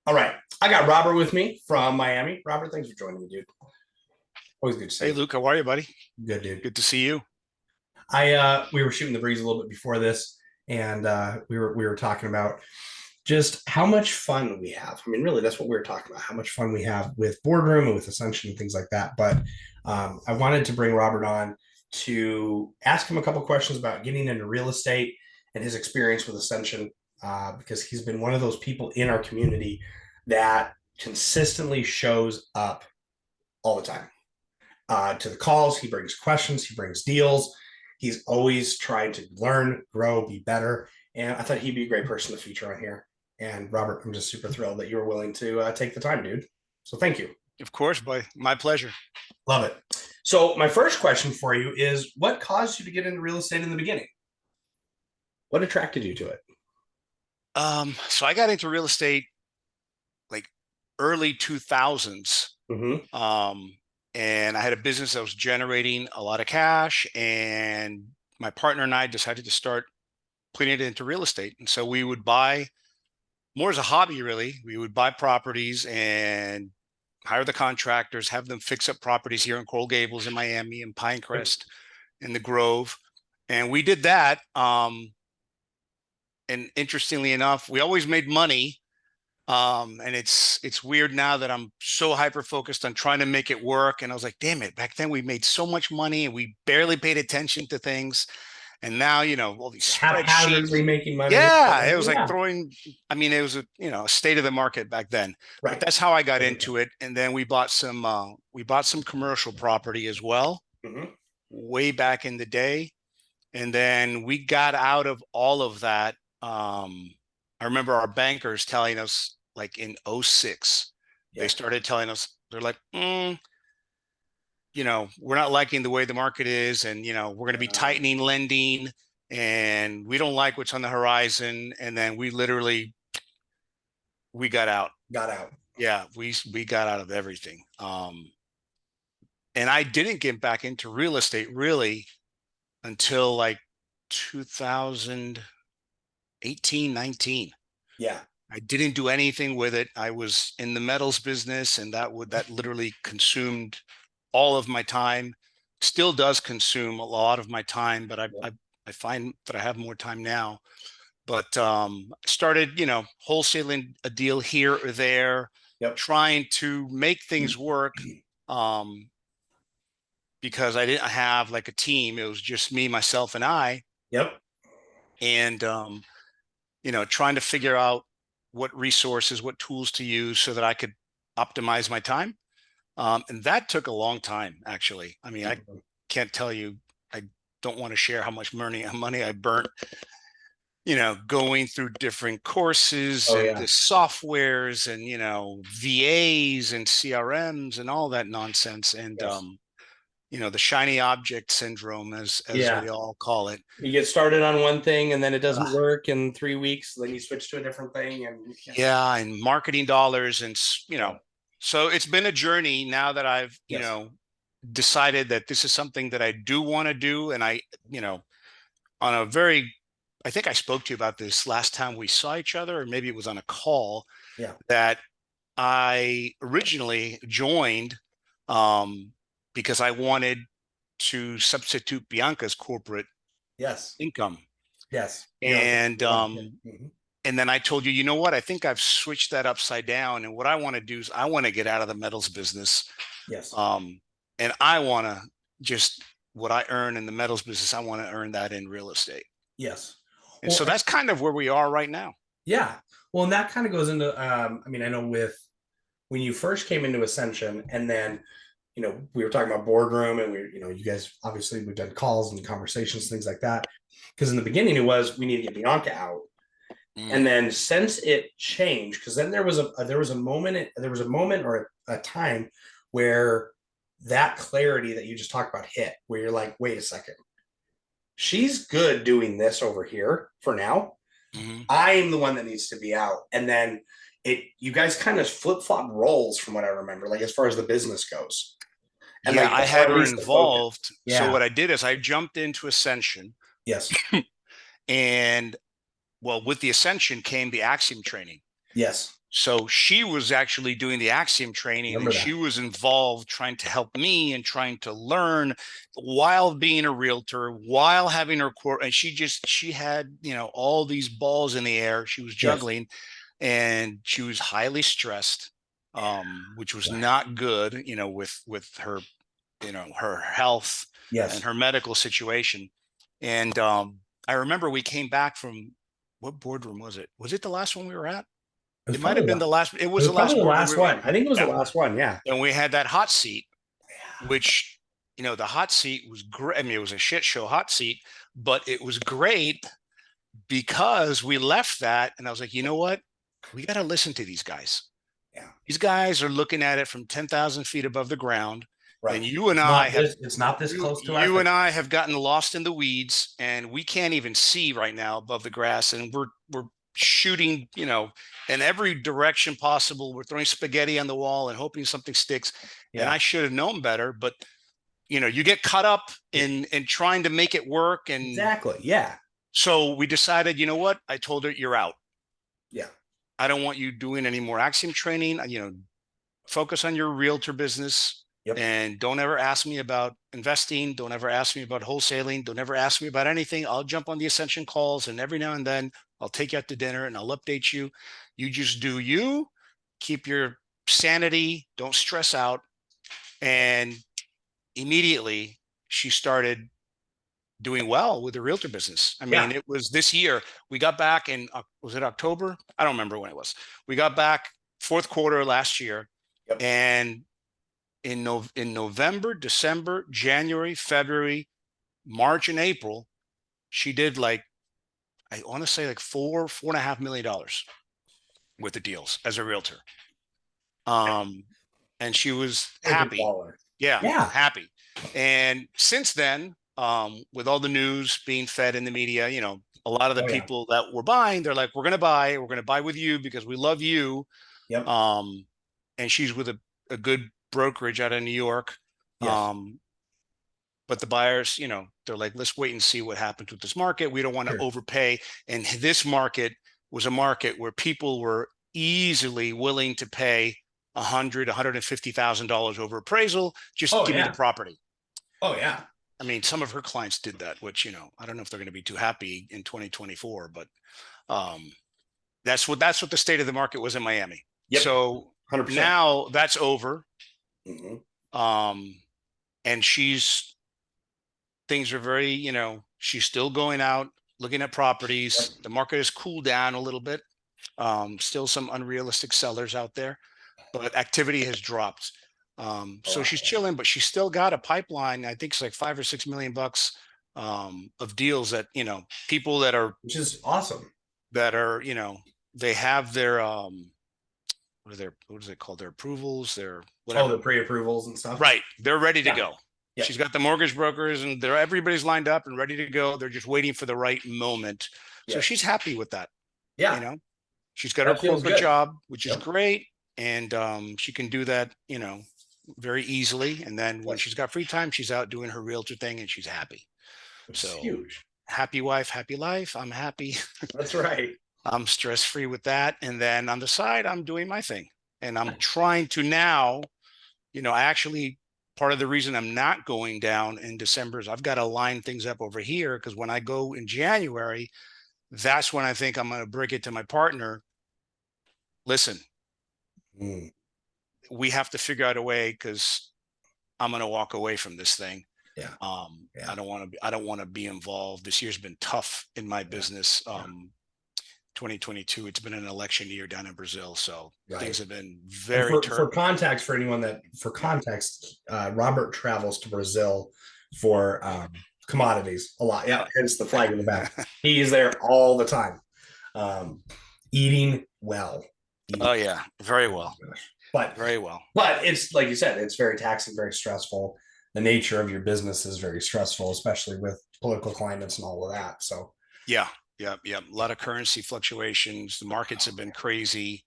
All right. I got Robert with me from Miami. Robert, thanks for joining me, dude. Always good to see Hey you. Luke, how are you, buddy? Good, dude. Good to see you. We were shooting the breeze a little bit before this, and we were talking about just how much fun we have. I mean, really, that's what we were talking about, how much fun we have with Boardroom and with Ascension and things like that. But I wanted to bring Robert on to ask him a couple questions about getting into real estate and his experience with Ascension, because he's been one of those people in our community that consistently shows up all the time to the calls. He brings questions, he brings deals. He's always trying to learn, grow, be better. And I thought he'd be a great person to feature on here. And Robert, I'm just super thrilled that you were willing to take the time, dude. So thank you. Of course, buddy. My pleasure. Love it. So, my first question for you is what caused you to get into real estate in the beginning? What attracted you to it? So I got into real estate like early 2000s. Mm-hmm. Um, and I had a business that was generating a lot of cash, and my partner and I decided to start putting it into real estate. And so we would buy more as a hobby, really. We would buy properties and hire the contractors, have them fix up properties here in Coral Gables, in Miami, in Pinecrest, in the Grove. And we did that. And interestingly enough, we always made money. And it's weird now that I'm so hyper focused on trying to make it work. And I was like, damn it, back then we made so much money and we barely paid attention to things. And now, all these Haphazardly spreadsheets. making money. Yeah, it was like Yeah. throwing, I mean, it was a state of the market back then. But Right. that's how I got into it. And then we bought some commercial property as well, Mm-hmm. way back in the day. And then we got out of all of that. I remember our bankers telling us, like in '06, they Yeah. started telling us, they're like, we're not liking the way the market is, and we're going to be tightening lending, and we don't like what's on the horizon. And then we got out. Got out. Yeah, we got out of everything. And I didn't get back into real estate really until like 2018, 19. Yeah. I didn't do anything with it. I was in the metals business, and that literally consumed all of my time. Still does consume a lot of my time, but Yeah. I find that I have more time now. But started, wholesaling a deal here or there, Yep. trying to make things work. Um, because I didn't have like a team. It was just me, myself, and I. Yep. And trying to figure out what resources, what tools to use so that I could optimize my time. And that took a long time, actually. I mean, I can't tell you, I don't want to share how much money I burnt, going through different courses Oh and the yeah. softwares and, VAs and CRMs and all that nonsense. And, Yes. the shiny object syndrome, as Yeah. we all call it. You get started on one thing and then it doesn't Ugh. work in 3 weeks. Then you switch to a different thing, and yeah. Yeah, and marketing dollars, and Yeah. so it's been a journey now that I've Yes. decided that this is something that I do want to do. And on a very, I think I spoke to you about this last time we saw each other, or maybe it was on a call, Yeah. that I originally joined um, because I wanted to substitute Bianca's corporate Yes. income. Yes. And Mhm. and then I told you, you know what? I think I've switched that upside down. And what I want to do is I want to get out of the metals business. Yes. Um, and I want to just what I earn in the metals business, I want to earn that in real estate. Yes. And Well, so that's kind of where we are right now. yeah. Well, and that kind of goes into, I mean, I know with when you first came into Ascension, and then, we were talking about Boardroom, and you guys, obviously, we've done calls and conversations, things like that. Because in the beginning, it was, we need to get Bianca out. Mm. And then since it changed, because then there was a moment or a time where that clarity that you just talked about hit, where you're like, wait a second, she's good doing this over here for now. Mm-hmm. I'm the one that needs to be out. And then you guys kind of flip flop roles from what I remember, like as far as the business goes. And Yeah, like, I or had at her least the focus. involved. So Yeah. what I did is I jumped into Ascension, Yes. and well, with the Ascension came the Axiom training. Yes. So she was actually doing the Axiom training, and Remember she that. was involved trying to help me and trying to learn while being a realtor, while having her court. And she had, all these balls in the air. She was Yes. juggling, and she was highly stressed, which was Right. not good, with her, her health and Yes. her medical situation. And I remember we came back from, what boardroom was it? Was it the last one we were at? It was It might have probably been the last. It it was was the probably last the boardroom we last were at. one. I think it was the Yeah, last one. Yeah. and we had that hot seat, Yeah. which, the hot seat was great. I mean, it was a shit show hot seat, but it was great because we left that, and I was like, you know what? We got to listen to these guys. Yeah. These guys are looking at it from 10,000 feet above the ground, and Right. It's not this close to our you face. and I have gotten lost in the weeds, and we can't even see right now above the grass, and we're shooting, in every direction possible. We're throwing spaghetti on the wall and hoping something sticks. And Yeah. I should have known better, but you get caught up Yeah. in trying to make it work. And Exactly. Yeah. so we decided, you know what? I told her, you're out. Yeah. I don't want you doing any more Axiom training. Focus on your realtor business, Yep. and don't ever ask me about investing. Don't ever ask me about wholesaling. Don't ever ask me about anything. I'll jump on the Ascension calls, and every now and then I'll take you out to dinner and I'll update you. You just do you, keep your sanity, don't stress out. And immediately she started doing well with the realtor business. I mean, Yeah. it was this year. We got back in, was it October? I don't remember when it was. We got back fourth quarter last year. Yep. And in November, December, January, February, March, and April, she did, like, I want to say, like $4.5 million with the deals as a realtor. And she was Perfect happy. baller. Yeah, Yeah. happy. And since then, with all the news being fed in the media, a lot of the Oh yeah. people that were buying, they're like, we're going to buy with you because we love you. Yep. And she's with a good brokerage out of New York. Yes. But the buyers, they're like, let's wait and see what happens with this market. We don't want to Sure. overpay. And this market was a market where people were easily willing to pay $150,000 over appraisal. Just Oh give me the yeah. property. Oh yeah. I mean, some of her clients did that, which, I don't know if they're going to be too happy in 2024, but that's what the state of the market was in Miami. Yep. So 100%. now that's over. Mm-hmm. And things are very, she's still going out, looking at properties. Yep. The market has cooled down a little bit. Still some unrealistic sellers out there, but activity has dropped. So she's chilling, but she's still got a pipeline. I think it's like $5 or $6 million of deals that, people Which is awesome. that are, they have their, what is it called? Their approvals, their Oh, whatever. the pre-approvals and stuff. Right. They're ready to Yeah. go. Yeah. She's got the mortgage brokers, and everybody's lined up and ready to go. They're just waiting for the right moment. So Yes. she's happy with that. Yeah. She's got her That feels corporate good. job, which is Yep. great. And she can do that, very easily. And then when Yes. she's got free time, she's out doing her realtor thing, and she's happy. It's So huge. happy wife, happy life. I'm happy. That's right. I'm stress free with that. And then on the side, I'm doing my thing. And I'm trying to now, I actually, part of the reason I'm not going down in December is I've got to line things up over here, because when I go in January, that's when I think I'm going to bring it to my partner. Listen, we have to figure out a way, because I'm going to walk away from this thing. Yeah. I don't want to be involved. This year's been tough in my business. 2022, it's been an election year down in Brazil, so things have been very for context, for anyone that Robert travels to Brazil for commodities a lot. Yeah, hence the flag in the back. He's there all the time, eating well. Oh yeah, very well. But very well. But it's like you said, it's very taxing, very stressful. The nature of your business is very stressful, especially with political climates and all of that. So yeah. A lot of currency fluctuations. The markets have been crazy.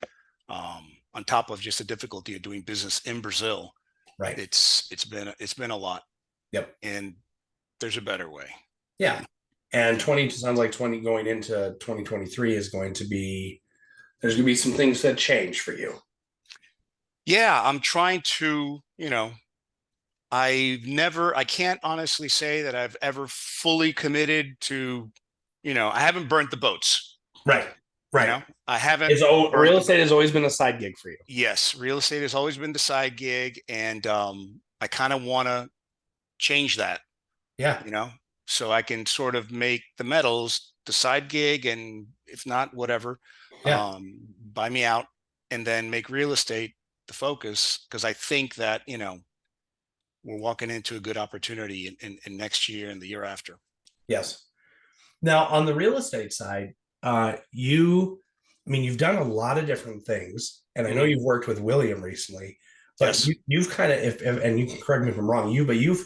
On top of just the difficulty of doing business in Brazil, right? It's been a lot. Yep. And there's a better way. Yeah. And 20 sounds like 20 going into 2023 is going to be There's gonna be some things that change for you. Yeah, I'm trying to, I can't honestly say that I've ever fully committed to, I haven't burnt the boats, Right. you Right. know, I haven't It's all burnt real the estate boat. has always been a side gig for you. Yes, real estate has always been the side gig. And I kind of want to change that, Yeah. you know, so I can sort of make the metals the side gig. And if not, whatever, Yeah. buy me out and then make real estate the focus. Cause I think that, we're walking into a good opportunity in next year and the year after. Yes. Now, on the real estate side, I mean, you've done a lot of different things, and I know Mhm. you've worked with William recently, but Yes. you've kind of, if and you can correct me if I'm wrong, but you've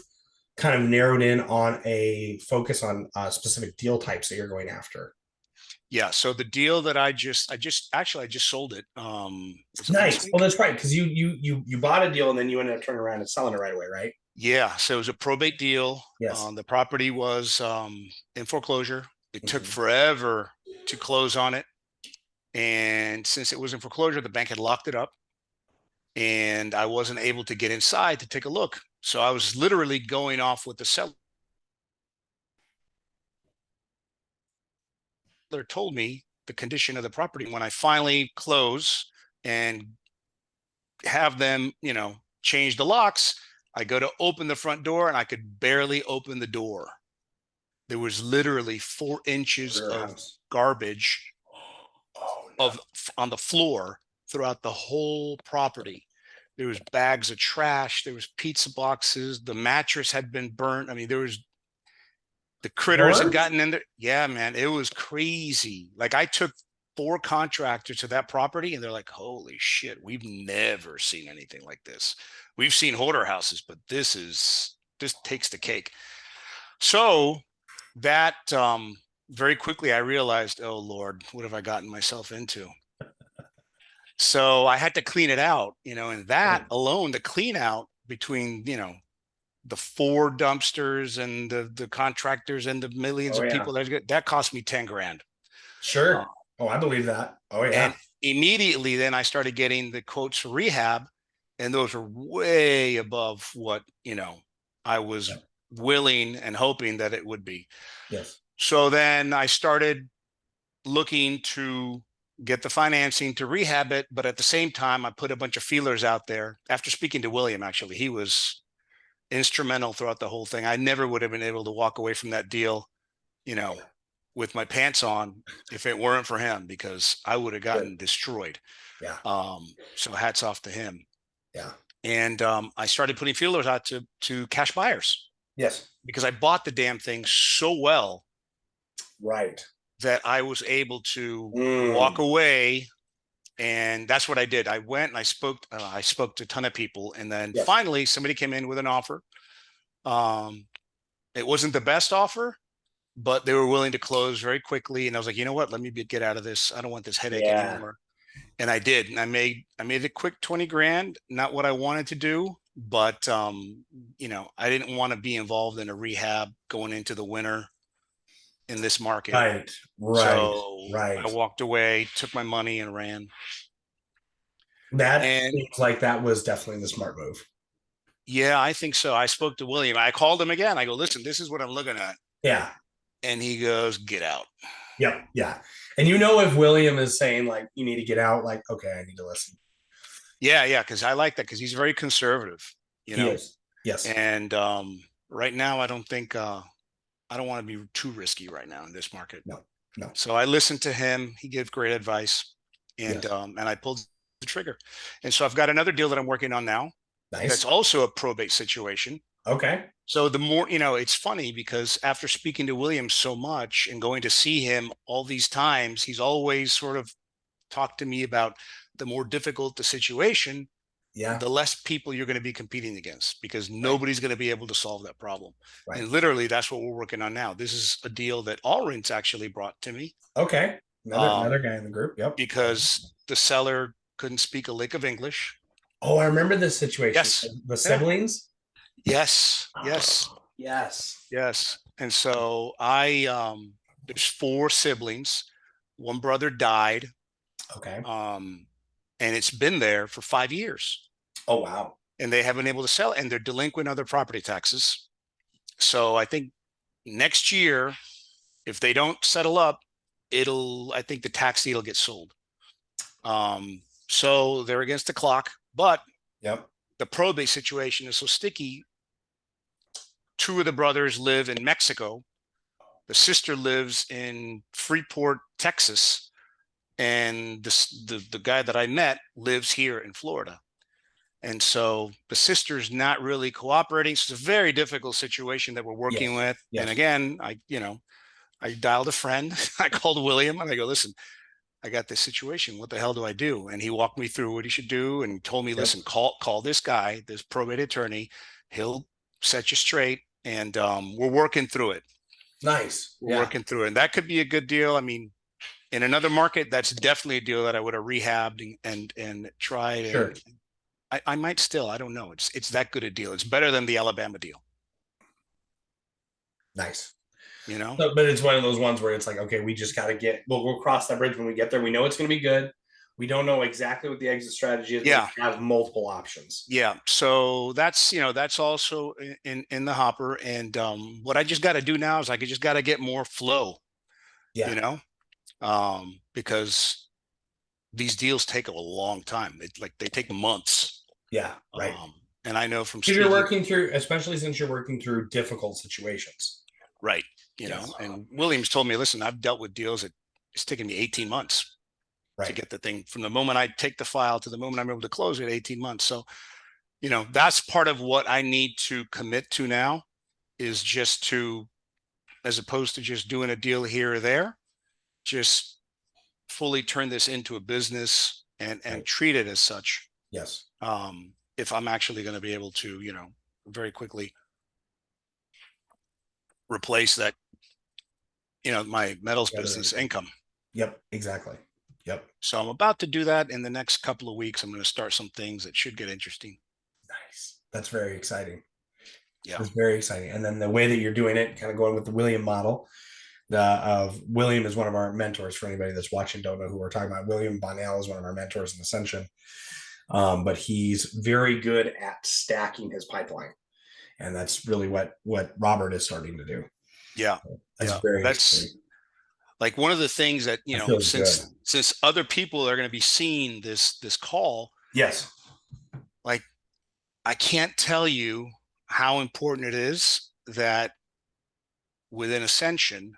kind of narrowed in on a focus on specific deal types that you're going after. Yeah. So the deal that I just sold it. Was it last Nice. Oh, week? that's right, because you bought a deal and then you ended up turning around and selling it right away, right? Yeah. So it was a probate deal. Yes. The property was in foreclosure. It took Mhm. forever to close on it. And since it was in foreclosure, the bank had locked it up and I wasn't able to get inside to take a look. So I was literally going off what the seller told me the condition of the property. When I finally close and have them, change the locks, I go to open the front door and I could barely open the door. There was literally 4 inches Your of house. garbage Oh no. of on the floor throughout the whole property. There was bags of trash, there was pizza boxes, the mattress had been burnt. I mean, there was the critters had What? gotten in there. Yeah, man, it was crazy. Like I took 4 contractors to that property and they're like, holy shit, we've never seen anything like this. We've seen hoarder houses, but this takes the cake. So that very quickly I realized, oh Lord, what have I gotten myself into? So I had to clean it out, and that alone, the clean out between, the 4 dumpsters and the contractors and the millions Oh of yeah. people that cost me 10 grand. Uh, Sure. Oh, I believe that. Oh and yeah. immediately then I started getting the quotes for rehab, and those were way above what, I was Yeah. willing and hoping that it would be. Yes. So then I started looking to get the financing to rehab it. But at the same time, I put a bunch of feelers out there after speaking to William. Actually, he was instrumental throughout the whole thing. I never would have been able to walk away from that deal, you know, with my pants on if it weren't for him, because I would have Good. gotten destroyed. Yeah. So hats off to him. Yeah. And I started putting feelers out to cash buyers Yes. because I bought the damn thing so well Right. that I was able to walk Mm. away. And that's what I did. I went and I spoke to a ton of people, and then Yes. finally somebody came in with an offer. um, it wasn't the best offer, but they were willing to close very quickly. And I was like, you know what, let me get out of this. I don't want this headache Yeah. anymore. And I did. And I made a quick 20 grand, not what I wanted to do, but I didn't want to be involved in a rehab going into the winter in this market. Right. Right. So I Right. walked away, took my money and ran. That And seems like that was definitely the smart move. yeah, I think so. I spoke to William. I called him again. I go, listen, this is what I'm looking at. Yeah. And he goes, get out. Yep. Yeah. And if William is saying like you need to get out, like, okay, I need to listen. Yeah, yeah, because I like that because he's very conservative, you He know. is. Yes. And right now, I don't want to be too risky right now in this market. No. No. So I listened to him. He gave great advice, and Yes. I pulled the trigger. And so I've got another deal that I'm working on now. That's Nice. also a probate situation. Okay. So the more, it's funny because after speaking to William so much and going to see him all these times, he's always sort of talked to me about the more difficult the situation, Yeah. the less people you're going to be competing against, because Right. nobody's going to be able to solve that problem. Right. And literally that's what we're working on now. This is a deal that Allrent's actually brought to me, Okay. Another um, guy in the group. Yep. because the seller couldn't speak a lick of English. Oh, I remember this situation. Yes. The Yeah. siblings. Yes. Yes. Yes. Yes. And so there's 4 siblings. One brother died. Okay. And it's been there for 5 years, Oh, wow. and they haven't been able to sell it, and they're delinquent other property taxes. So I think next year, if they don't settle up, I think the tax deed will get sold. So they're against the clock, but Yep. the probate situation is so sticky. Two of the brothers live in Mexico. The sister lives in Freeport, Texas, and the guy that I met lives here in Florida. And so the sister's not really cooperating. So it's a very difficult situation that we're working Yes. with. And Yes. again, I dialed a friend. I called William and I go, listen, I got this situation. What the hell do I do? And he walked me through what he should do and told me, Yep. listen, call this guy, this probate attorney. He'll set you straight. And we're working through it. Nice. We're Yeah. working through it. And that could be a good deal. I mean, in another market, that's definitely a deal that I would have rehabbed and tried. Sure. And I might still, I don't know. It's that good a deal. It's better than the Alabama deal, Nice. you know? But it's one of those ones where it's like, okay, we just got to we'll cross that bridge when we get there. We know it's going to be good. We don't know exactly what the exit strategy is, but Yeah. we have multiple options. Yeah. So that's, that's also in the hopper. And what I just got to do now is I just got to get more flow, Yeah. Because these deals take a long time. They take months. Yeah. Right. And I know from Because you're speaking, working through, especially since you're working through difficult situations. right, Yes. and Williams told me, listen, I've dealt with deals that it's taken me 18 months to Right. get the thing from the moment I take the file to the moment I'm able to close it, 18 months. So, that's part of what I need to commit to now is just to, as opposed to just doing a deal here or there, just fully turn this into a business and Right. treat it as such. Yes. If I'm actually going to be able to, very quickly replace that, my metals business income. Yep. Exactly. Yep. So I'm about to do that in the next couple of weeks. I'm going to start some things that should get interesting. Nice. That's very exciting. Yeah. It's very exciting. And then the way that you're doing it, kind of going with the William model, William is one of our mentors. For anybody that's watching, don't know who we're talking about. William Bonnell is one of our mentors in Ascension, but he's very good at stacking his pipeline, and that's really what Robert is starting to do. Yeah, that's very exciting. Like one of the things that since other people are going to be seeing this call. Yes, like I can't tell you how important it is that within Ascension,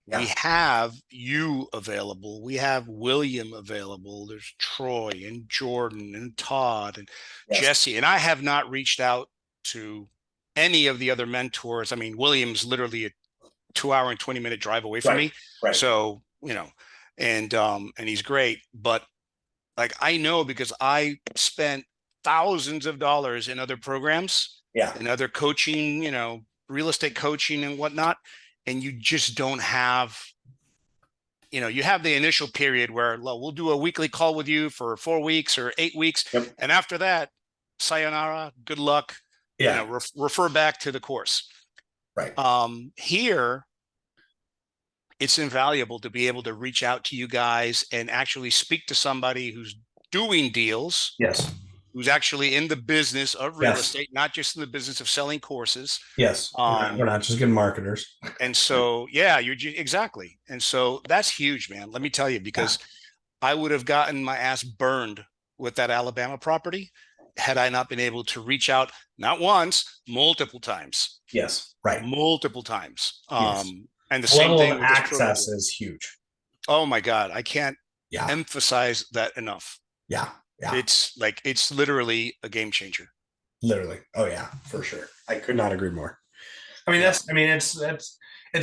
we have you available. We have William available. There's Troy and Jordan and Todd and Jesse. And I have not reached out to any of the other mentors. I mean, William's literally a 2-hour and 20-minute drive away from me. Right. So, and he's great. But like, I know because I spent thousands of dollars in other programs, and other coaching, real estate coaching and whatnot. And you just don't have, you have the initial period where we'll do a weekly call with you for 4 weeks or 8 weeks. Yep. And after that, sayonara, good luck, refer back to the course. Right. Here, it's invaluable to be able to reach out to you guys and actually speak to somebody who's doing deals. Yes. Who's actually in the business of real estate, not just in the business of selling courses. Yes. We're not just good marketers. And so, exactly. And so that's huge, man. Let me tell you, because I would have gotten my ass burned with that Alabama property had I not been able to reach out, not once, multiple times. Yes. Right. Multiple times. Yes. And the same thing with access is huge. Oh my God. I can't emphasize that enough. Yeah. It's literally a game changer. Literally. Oh yeah, for sure. I could not agree more. I mean, it's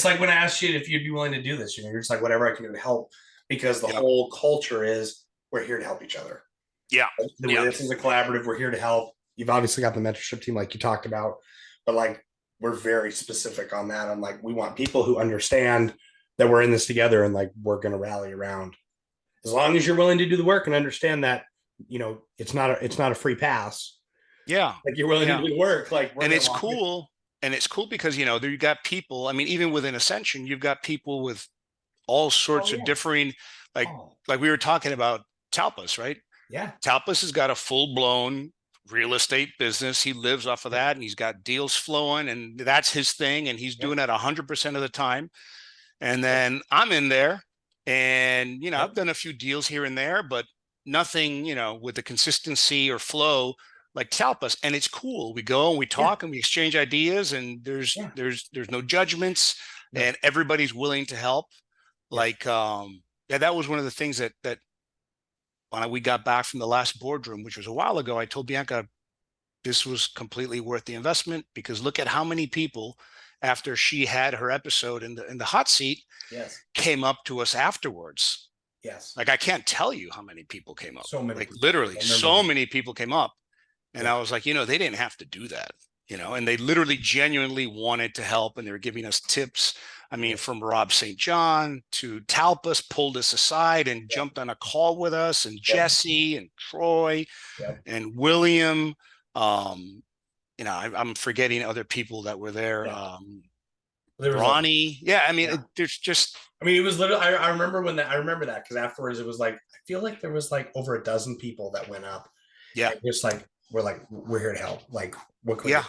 like when I asked you if you'd be willing to do this, you're just like, whatever I can do to help, because the whole culture is we're here to help each other. Yeah. This is a collaborative. We're here to help. You've obviously got the mentorship team like you talked about, but like, we're very specific on that. I'm like, we want people who understand that we're in this together and like, we're going to rally around. As long as you're willing to do the work and understand that, it's not a free pass. Yeah. Like you're willing to do the work. And it's cool. And it's cool because, there you got people. I mean, even within Ascension, you've got people with all sorts of differing like Oh, like we were talking about Talpas, right? yeah. Talpas has got a full blown real estate business. He lives off of Yep. that, and he's got deals flowing, and that's his thing, and he's Yep. doing it 100% of the time. And Yep. then I'm in there, and I've Yep. done a few deals here and there, but nothing, with the consistency or flow like Talpas. And it's cool. We go and we Yeah. talk and we exchange ideas, and there's Yeah. there's there's no judgments, No. and everybody's willing to help. Yeah. Like, yeah, that was one of the things that when we got back from the last boardroom, which was a while ago, I told Bianca this was completely worth the investment, because look at how many people, after she had her episode in the hot seat, Yes. came up to us afterwards. Yes. Like, I can't tell you how many people came up. So many Like, people. literally I remember so that. many people came up. And Yeah. I was like, they didn't have to do that, and they literally genuinely wanted to help, and they were giving us tips. I mean, Yes. from Rob St. John to Talpas pulled us aside and Yep. jumped on a call with us, and Yep. Jesse and Troy Yep. and William. Um, I'm forgetting other people that were there. Yeah. There was a, Bronny. Yeah. I mean, yeah. there's just, I mean, it was literally, I remember when that, I remember that because afterwards it was like, I feel like there was like over a dozen people that went up yeah, and just like, we're here to help. Like, what can we do? yeah,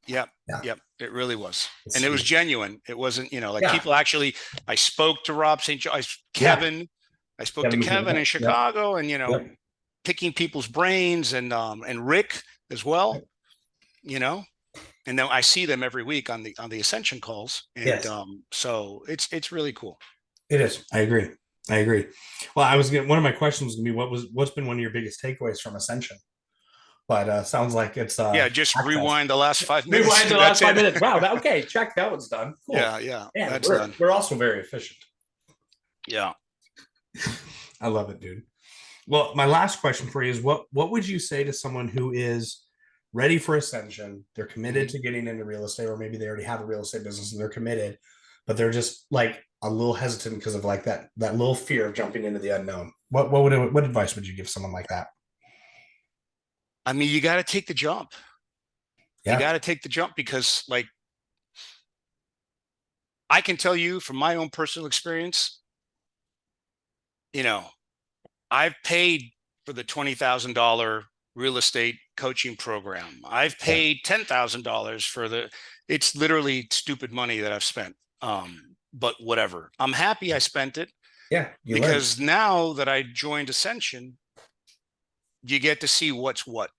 yeah, Yeah. yeah. It really was. And It's, it was genuine. It wasn't, like yeah. people actually, I spoke to Rob St. John, Yeah. Kevin, I spoke to Kevin Kevin in McNeil. Yep. Chicago, and, Yep. picking people's brains, and Rick as well, you know, and then I see them every week on the Ascension calls. And, Yes. so it's really cool. It is. I agree. I agree. Well, one of my questions was gonna be what's been one of your biggest takeaways from Ascension? But sounds like it's Yeah. Just access. rewind the last 5 minutes. Rewind to the That's last five it. minutes. Wow, okay, check. That one's done. Cool. Yeah. Yeah. And That's we're done. we're also very efficient. Yeah. I love it, dude. Well, my last question for you is what would you say to someone who is ready for ascension? They're committed Mhm. to getting into real estate, or maybe they already have a real estate business and they're committed, but they're just like a little hesitant because of like that little fear of jumping into the unknown. What advice would you give someone like that? I mean, you got to take the jump. You Yeah. got to take the jump, because, like, I can tell you from my own personal experience, you know, I've paid for the $20,000 real estate coaching program. I've Yeah. paid $10,000 it's literally stupid money that I've spent. But whatever. I'm happy I spent it, Yeah. You learn. because now that I joined Ascension, you get to see what's what.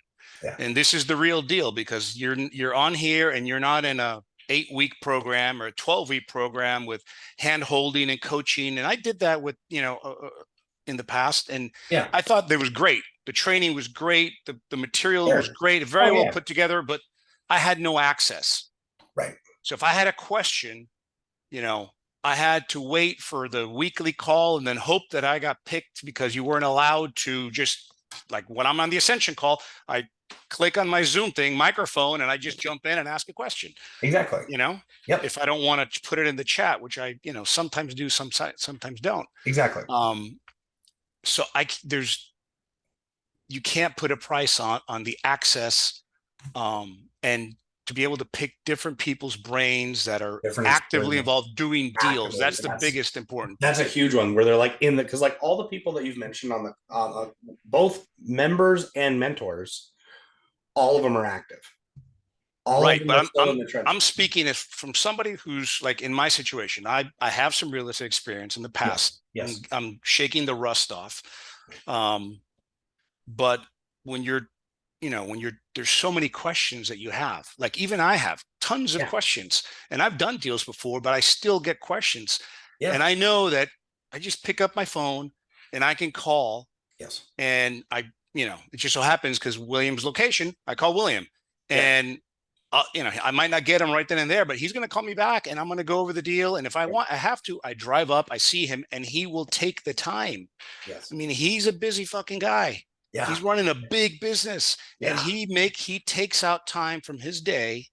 Yeah. And this is the real deal, because you're on here, and you're not in a 8-week program or a 12-week program with hand holding and coaching. And I did that with, in the past. And Yeah. I thought that was great. The training was great. The material was Sure. great, Oh very well yeah. put together, but I had no access. Right. So if I had a question, I had to wait for the weekly call and then hope that I got picked, because you weren't allowed to just, like, when I'm on the Ascension call, I click on my Zoom microphone, and I just jump in and ask a question, Exactly. Yep. if I don't want to put it in the chat, which I, sometimes do, sometimes don't. Exactly. So you can't put a price on the access, and to be able to pick different people's brains that are Different actively experience. involved doing deals. Actively, That's the yes. biggest important. That's a huge one where they're like in the because like all the people that you've mentioned on the both members and mentors, all of them are active. All of Right, them but are still in the trenches. I'm speaking from somebody who's, like, in my situation. I have some real estate experience in the past. Yes. I'm shaking the rust off. But when there's so many questions that you have, like, even I have tons of questions, and I've done deals before, but I still get questions. Yeah. And I know that I just pick up my phone and I can call. Yes. And it just so happens, because William's location, I call William, and I might not get him right then and there, but he's going to call me back, and I'm going to go over the deal. And if I have to, I drive up, I see him, and he will take the time. Yes. I mean, he's a busy fucking guy. Yeah. He's running a big business, and Yeah. he takes out time from his day.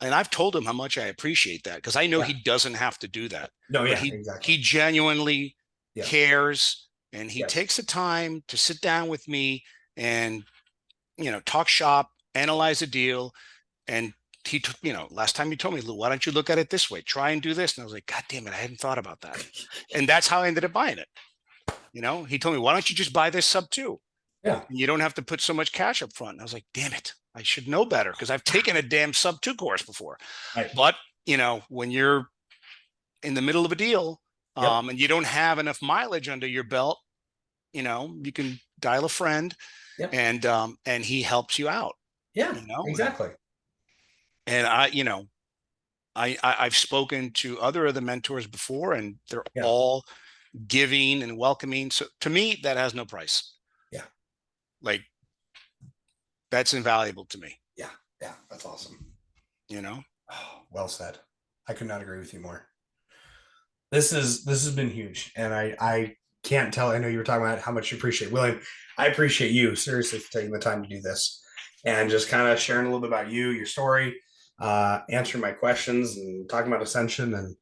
And I've told him how much I appreciate that, because I know he doesn't have to do that. No, but exactly. He genuinely cares, and he Yes. takes the time to sit down with me and, talk shop, analyze a deal. And he took, last time he told me, Lou, why don't you look at it this way? Try and do this. And I was like, God damn it, I hadn't thought about that. And that's how I ended up buying it. You know, he told me, why don't you just buy this sub two? Yeah. You don't have to put so much cash up front. And I was like, damn it, I should know better because I've taken a damn sub two course before. Right. But, you know, when you're in the middle of a deal, Yep. and you don't have enough mileage under your belt, you know, you can dial a friend Yep. and he helps you out, Yeah. you know, Exactly. and I, you know, I've spoken to other of the mentors before and they're Yeah. all giving and welcoming. So to me, that has no price. Yeah. Like that's invaluable to me, Yeah. Yeah. That's awesome. you know? Oh, well said. I could not agree with you more. This has been huge, and I can't tell. I know you were talking about how much you appreciate William. I appreciate you seriously for taking the time to do this and just kind of sharing a little bit about you, your story, answering my questions, and talking about Ascension and Of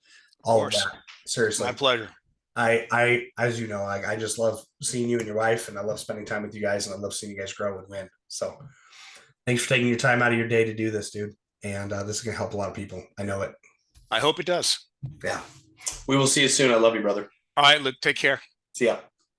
all of that. course. My Seriously, pleasure. as you know, like I just love seeing you and your wife, and I love spending time with you guys, and I love seeing you guys grow and win. So, thanks for taking your time out of your day to do this, dude. And this is gonna help a lot of people. I know it. I hope it does. Yeah. We will see you soon. I love you, brother. All right, Luke, take care. See ya.